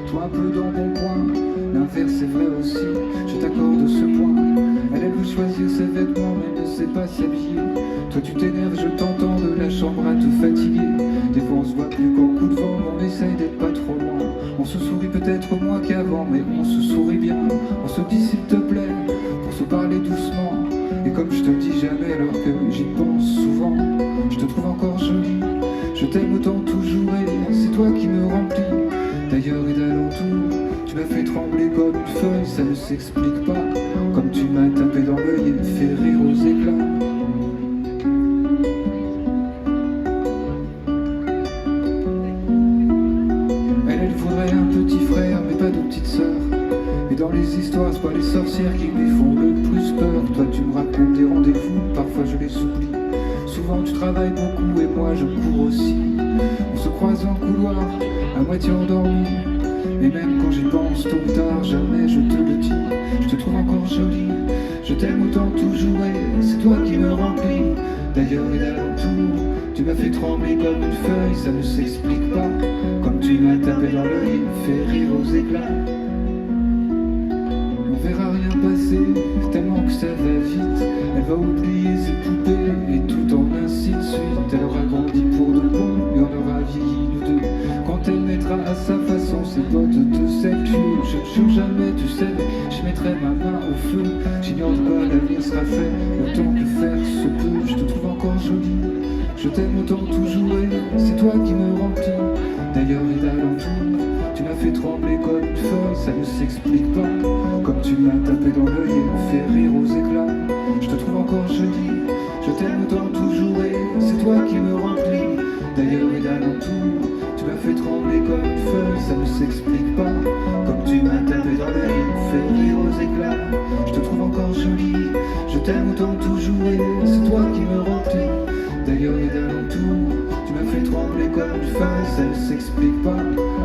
toi un peu dans mon coin. L'inverse est vrai aussi, je t'accorde ce point. Elle veut choisir ses vêtements mais ne sait pas s'habiller. Toi tu t'énerves, je t'entends de la chambre à te fatiguer. Des fois on se voit plus qu'en coup de vent, mais on essaye d'être pas trop loin. On se sourit peut-être moins qu'avant, mais on se sourit bien. On se dit s'il te plaît, pour se parler doucement. Et comme je te dis jamais alors que j'y pense souvent, je te trouve encore jolie, je t'aime autant toujours et c'est toi qui me remplis. D'ailleurs et d'alentour, tu m'as fait trembler comme une feuille, ça ne s'explique pas. Comme tu m'as tapé dans l'œil et fait rire aux éclats. Elle voudrait un petit frère mais pas de petite sœur. Et dans les histoires, c'est pas les sorcières qui lui font le plus peur. Toi tu me racontes des rendez-vous, parfois je les oublie. Souvent tu travailles beaucoup et moi je cours aussi. On se croise en couloir, à moitié endormi. Et même quand j'y pense, tôt ou tard, jamais je te le dis. Je te trouve encore jolie, je t'aime autant toujours et c'est toi qui me remplis. D'ailleurs et d'alentour, tu m'as fait trembler comme une feuille, ça ne s'explique pas. Comme tu m'as tapé dans l'œil, fait rire aux éclats. On verra rien passer, tellement que ça va vite. Elle va oublier ses poupées et tout en ainsi de suite. Elle aura grandi pour de bon et on aura vieilli nous deux. Quand elle mettra à sa façon ses bottes de cette cul, je ne jure jamais, tu sais, je mettrai ma main au feu. J'ignore de quoi l'avenir sera fait, autant que faire se peut. Je te trouve encore jolie, je t'aime autant toujours et c'est toi qui me remplis. D'ailleurs et d'alentour, tu m'as fait trembler comme une feuille, ça ne s'explique pas. Comme tu m'as tapé dans l'œil et fait rire aux éclats. Je te trouve encore jolie, je t'aime autant toujours et c'est toi qui me remplis. D'ailleurs et d'alentour, tu m'as fait trembler comme une feuille, ça ne s'explique pas. Comme tu m'as tapé dans l'œil et fait rire aux éclats. Je te trouve encore jolie, je t'aime autant toujours et c'est toi qui me remplis. D'ailleurs et d'alentour, tu m'as fait trembler comme une feuille, ça ne s'explique pas.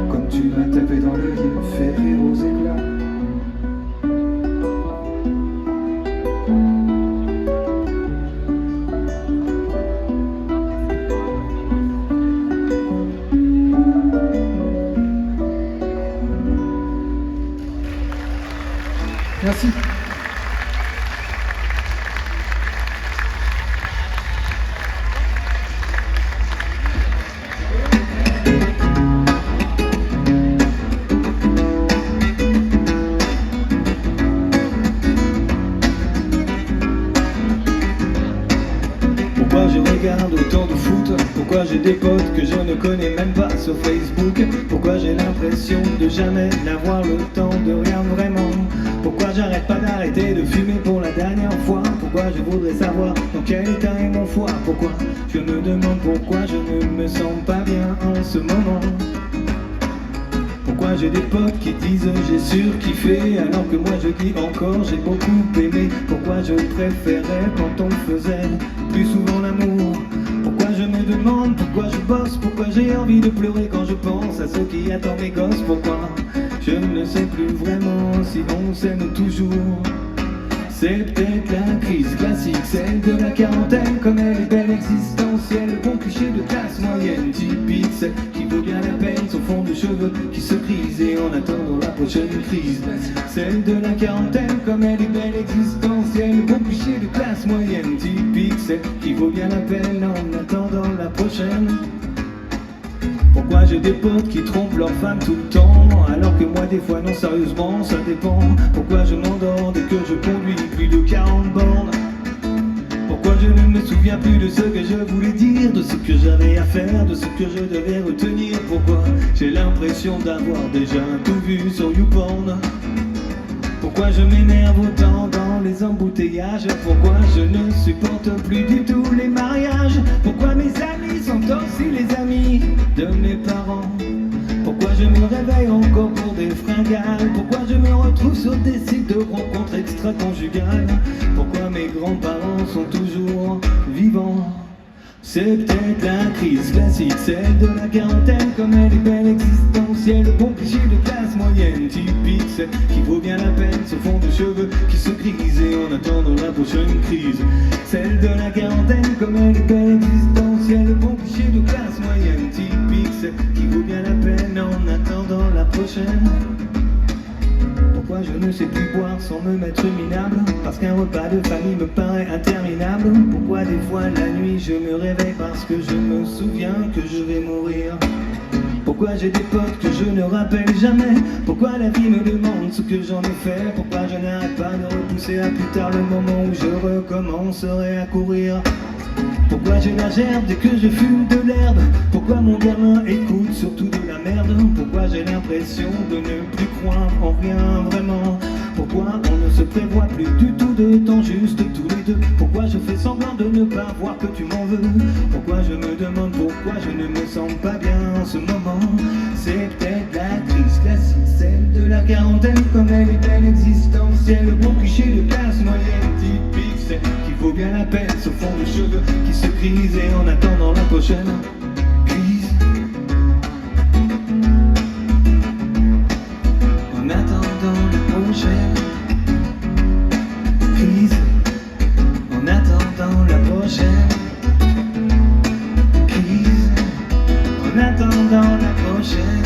Comme tu m'as tapé dans l'œil et fait rire aux éclats. Merci. Pourquoi je regarde autant de foot? Pourquoi j'ai des potes que je ne connais même pas sur Facebook? Pourquoi j'ai l'impression de jamais n'avoir le temps de rien vraiment? Pourquoi j'arrête pas d'arrêter de fumer pour la dernière fois? Pourquoi je voudrais savoir dans quel état est mon foie? Pourquoi je me demande pourquoi je ne me sens pas bien en ce moment? Pourquoi j'ai des potes qui disent j'ai surkiffé alors que moi je dis encore j'ai beaucoup aimé? Pourquoi je préférais quand on faisait plus souvent l'amour? Pourquoi je me demande pourquoi je bosse? Pourquoi j'ai envie de pleurer quand je pense à ceux qui attendent mes gosses? Pourquoi je ne sais plus vraiment si on s'aime toujours? C'est peut-être la crise classique, celle de la quarantaine, comme elle est belle existentielle, bon cliché de classe moyenne, typique, celle qui vaut bien la peine, son fond de cheveux qui se grise et en attendant la prochaine crise. Celle de la quarantaine, comme elle est belle existentielle, bon cliché de classe moyenne, typique, celle qui vaut bien la peine en attendant la prochaine. Pourquoi j'ai des potes qui trompent leur femme tout le temps, alors que moi des fois non, sérieusement ça dépend. Pourquoi je m'endors dès que je conduis plus de 40 bornes? Pourquoi je ne me souviens plus de ce que je voulais dire, de ce que j'avais à faire, de ce que je devais retenir? Pourquoi j'ai l'impression d'avoir déjà tout vu sur YouPorn? Pourquoi je m'énerve autant dans les embouteillages? Pourquoi je ne supporte plus du tout les mariages? Pourquoi mes amis sont aussi les amis de mes parents? Pourquoi je me réveille encore pour des fringales? Pourquoi je me retrouve sur des sites de rencontres extra-conjugales? Pourquoi mes grands-parents sont toujours vivants? C'est peut-être la crise classique, celle de la quarantaine, comme elle est belle existentielle, le bon cliché de classe moyenne typique, celle qui vaut bien la peine, ce fond de cheveux qui se grise et en attendant la prochaine crise. Celle de la quarantaine, comme elle est belle existentielle, le bon cliché de classe moyenne typique, celle qui vaut bien la peine en attendant la prochaine. Pourquoi je ne sais plus boire sans me mettre minable? Parce qu'un repas de famille me paraît interminable. Pourquoi des fois la nuit je me réveille parce que je me souviens que je vais mourir? Pourquoi j'ai des potes que je ne rappelle jamais? Pourquoi la vie me demande ce que j'en ai fait? Pourquoi je n'arrête pas de repousser à plus tard le moment où je recommencerai à courir? Pourquoi j'ai la gerbe dès que je fume de l'herbe? Pourquoi mon gamin écoute surtout de la merde? Pourquoi j'ai l'impression de ne plus croire en rien vraiment? Pourquoi on ne se prévoit plus du tout de temps juste tous les deux? Pourquoi je fais semblant de ne pas voir que tu m'en veux? Pourquoi je me demande pourquoi je ne me sens pas bien en ce moment? C'est peut-être la crise classique, celle de la quarantaine, comme elle est belle existentielle, le bon cliché de classe moyenne typique, celle qui vaut bien la peine, ce fond de cheveux qui se grise et en attendant la prochaine crise. En attendant la prochaine crise. En attendant la prochaine crise. En attendant la prochaine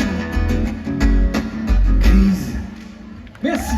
crise. Merci.